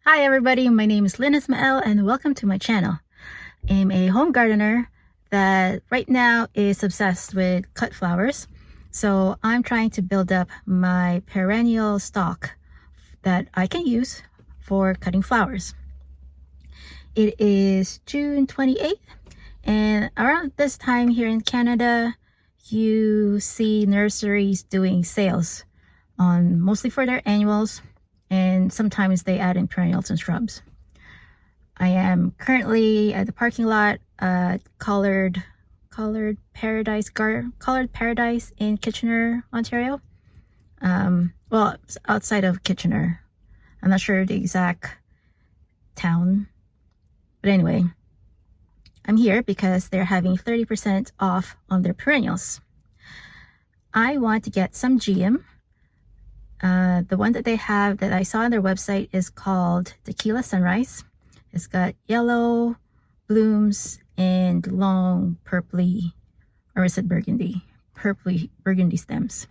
Hi everybody, my name is Lynn Ismael and welcome to my channel. I'm a home gardener that right now is obsessed with cut flowers. So I'm trying to build up my perennial stock that I can use for cutting flowers. It is June 28th and around this time here in Canada, you see nurseries doing sales on mostly for their annuals, and sometimes they add in perennials and shrubs. I am currently at the parking lot at Colored Paradise in Kitchener, Ontario. Well, it's outside of Kitchener. I'm not sure the exact town, but anyway, I'm here because they're having 30% off on their perennials. I want to get some Geum. The one that they have that I saw on their website is called Tequila Sunrise. It's got yellow blooms and long purpley, or is it burgundy? Purpley burgundy stems.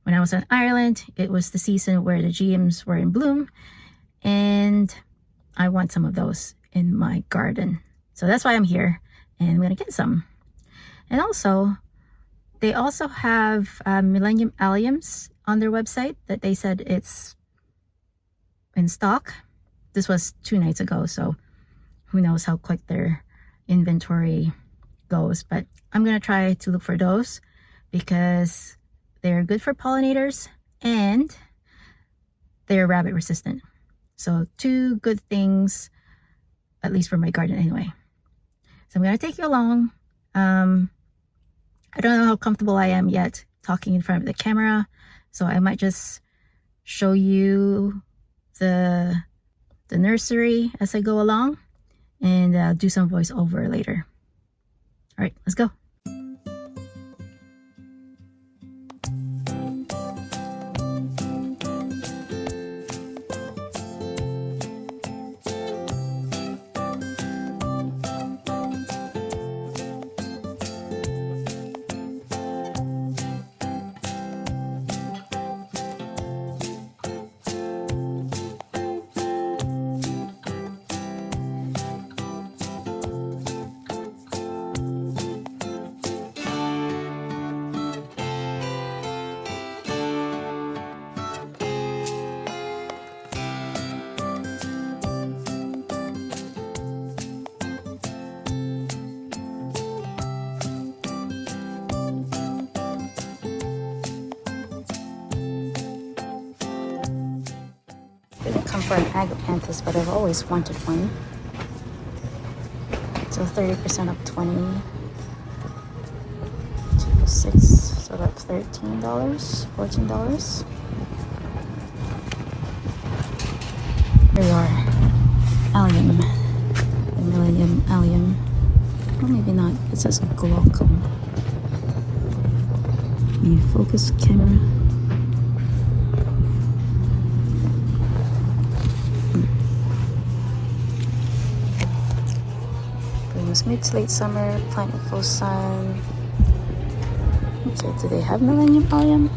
When I was in Ireland, it was the season where the Geums were in bloom, and I want some of those in my garden. So that's why I'm here, and I'm gonna get some. And also, they also have Millennium Alliums on their website that they said it's in stock. This was 2 nights ago, so who knows how quick their inventory goes. But I'm gonna try to look for those because they're good for pollinators and they're rabbit resistant. So 2 good things, at least for my garden anyway. So I'm gonna take you along. I don't know how comfortable I am yet talking in front of the camera, so I might just show you the nursery as I go along and do some voiceover later. All right, let's go. Didn't come for an agapanthus, but I've always wanted one. So 30% up 20 to 6, so that's $13, $14. Here we are. Allium. The Millennium Allium. Or maybe not. It says glaucum. Can you focus camera? Mid to late summer, plant in full sun. Okay, do they have Millennium Allium?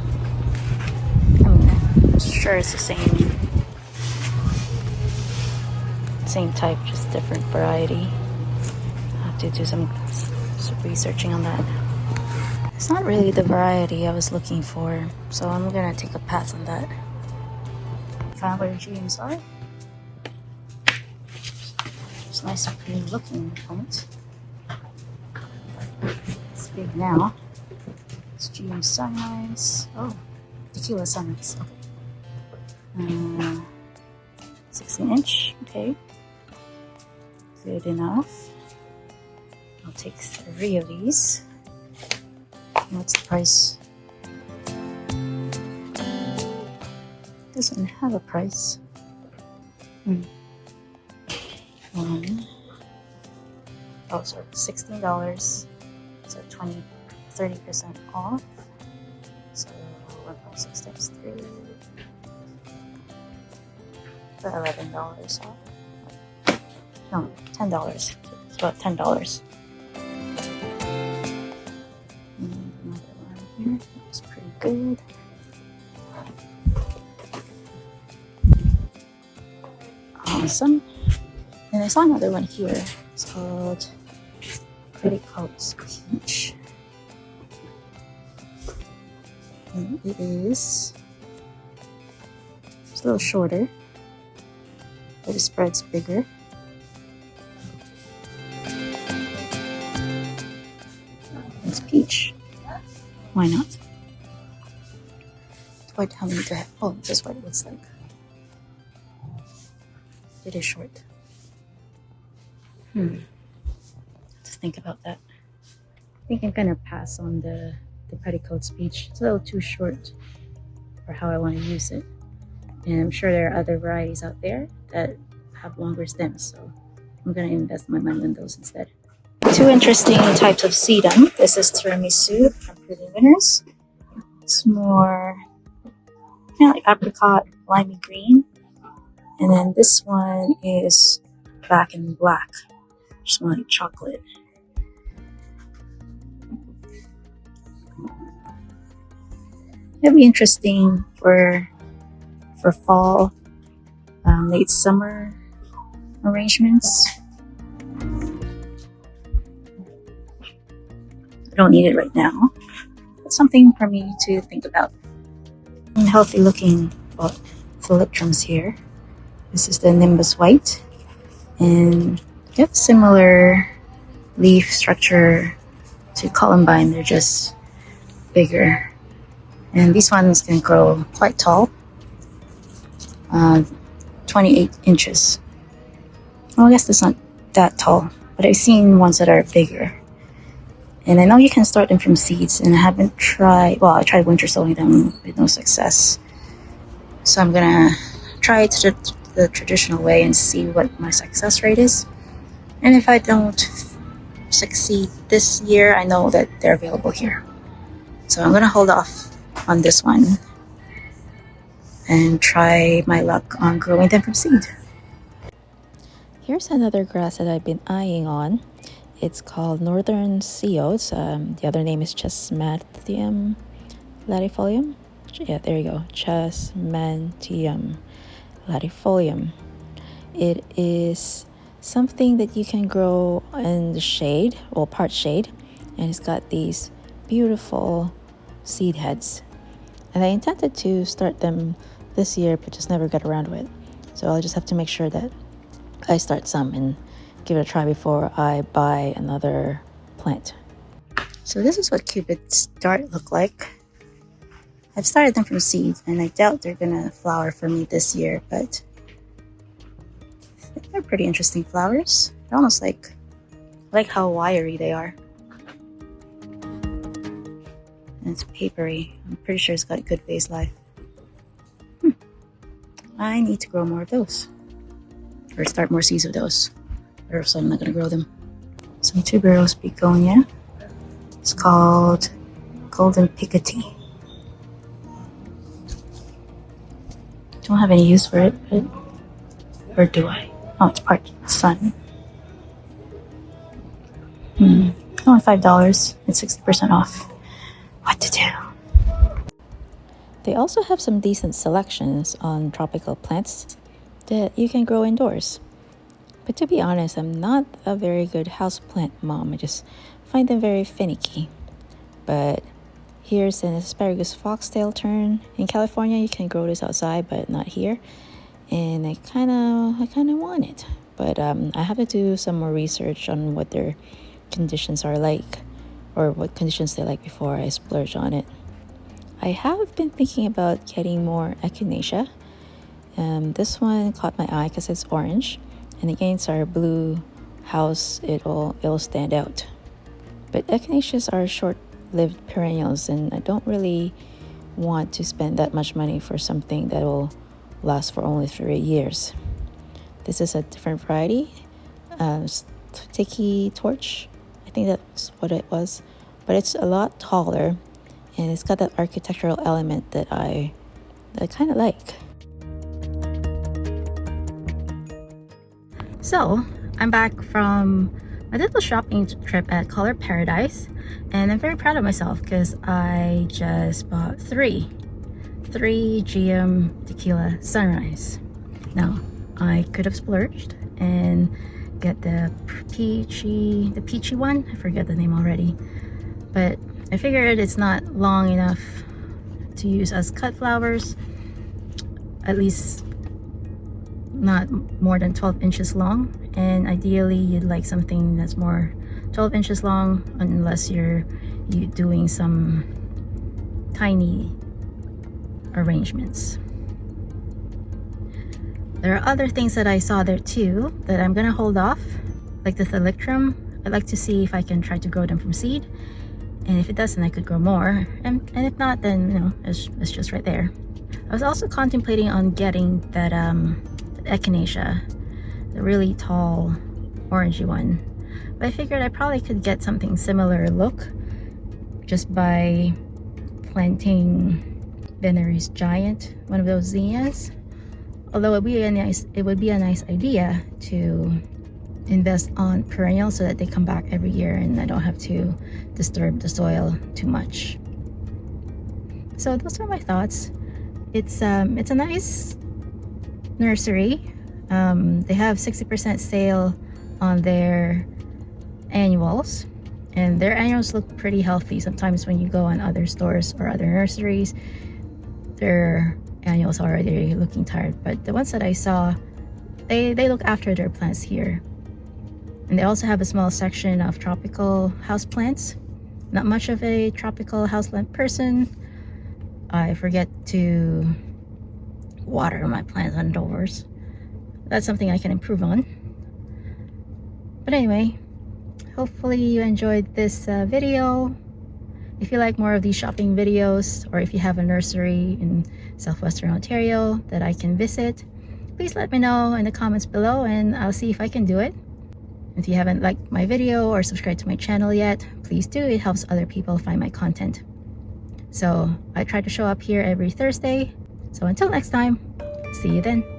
I mean, I'm sure it's the same type, just different variety. I'll have to do some researching on that. It's not really the variety I was looking for, so I'm gonna take a pass on that. Found where Geums are. It's nice and pretty looking plant. It's big now. It's Geum Sunrise. Oh, Tequila Sunrise. Okay. 16-inch. Okay. Good enough. I'll take 3 of these. What's the price? Doesn't have a price. Oh, sorry, $16. So 30% off. So 1.6 times 3. So $11 off. No, $10. It's about $10. Another one here. That's pretty good. Awesome. And I saw another one here. It's called Petticoats Peach. And it is it's a little shorter, but it spreads bigger. It's peach. Why not? What? How many do I have? Oh, this is what it looks like. It is short. Let's think about that. I think I'm gonna pass on the Petticoats Peach. It's a little too short for how I want to use it. And I'm sure there are other varieties out there that have longer stems, so I'm gonna invest my money on those instead. Two interesting types of sedum. This is tiramisu from Proven Winners. It's more kind of like apricot, limey green. And then this one is back in black, just more like chocolate. It'll be interesting for fall, late summer arrangements. I don't need it right now. It's something for me to think about. And healthy looking phylloderums here. This is the Nimbus White, and they have similar leaf structure to Columbine. They're just bigger. And these ones can grow quite tall, 28 inches. Well, I guess that's not that tall, but I've seen ones that are bigger. And I know you can start them from seeds, and I haven't tried, well, I tried winter sowing them with no success. So I'm gonna try it the traditional way and see what my success rate is. And if I don't succeed this year, I know that they're available here. So I'm gonna hold off on this one and try my luck on growing them from seed. Here's another grass that I've been eyeing on. It's called Northern Seals. The other name is Chesmantium latifolium. Yeah, there you go. Chesmantium latifolium. It is something that you can grow in the shade, well, part shade, and it's got these beautiful seed heads. And I intended to start them this year, but just never got around to it. So I'll just have to make sure that I start some and give it a try before I buy another plant. So this is what Cupid's dart look like. I've started them from seeds, and I doubt they're gonna flower for me this year, but they're pretty interesting flowers. They're almost like how wiry they are. And it's papery. I'm pretty sure it's got good vase life. I need to grow more of those, or start more seeds of those, or else I'm not gonna grow them. Some tuberose begonia. It's called Golden Picotee. Don't have any use for it, but or do I? Oh, it's part sun. Only $5. It's 60% off. What to do? They also have some decent selections on tropical plants that you can grow indoors. But to be honest, I'm not a very good houseplant mom. I just find them very finicky. But here's an asparagus foxtail tern. In California, you can grow this outside, but not here. And I kind of want it. But I have to do some more research on what their conditions are like, or what conditions they like before I splurge on it. I have been thinking about getting more echinacea. This one caught my eye because it's orange, and against our blue house, it'll stand out. But echinaceas are short-lived perennials, and I don't really want to spend that much money for something that will last for only 3 years. This is a different variety. Tiki torch, I think that's what it was, but it's a lot taller and it's got that architectural element that I kind of like. So I'm back from my little shopping trip at Color Paradise, and I'm very proud of myself because I just bought three Geum Tequila Sunrise. Now I could have splurged and get the peachy one. I forget the name already, but I figured it's not long enough to use as cut flowers, at least not more than 12 inches long, and ideally you'd like something that's more 12 inches long, unless you're doing some tiny arrangements. There are other things that I saw there too that I'm gonna hold off, like the thalictrum. I'd like to see if I can try to grow them from seed, and if it doesn't, I could grow more, and if not, then you know, it's just right there. I was also contemplating on getting that echinacea, the really tall orangey one, but I figured I probably could get something similar look just by planting Venery's giant, one of those zinnias. Although it would be a nice idea to invest on perennials so that they come back every year and I don't have to disturb the soil too much. So those are my thoughts. It's a nice nursery. They have 60% sale on their annuals, and their annuals look pretty healthy. Sometimes when you go on other stores or other nurseries, their annuals are already looking tired, but the ones that I saw, they look after their plants here. And they also have a small section of tropical houseplants. Not much of a tropical houseplant person. I forget to water my plants indoors. That's something I can improve on. But anyway, hopefully you enjoyed this video. If you like more of these shopping videos, or if you have a nursery in Southwestern Ontario that I can visit, please let me know in the comments below and I'll see if I can do it. If you haven't liked my video or subscribed to my channel yet, please do. It helps other people find my content. So I try to show up here every Thursday. So until next time, see you then.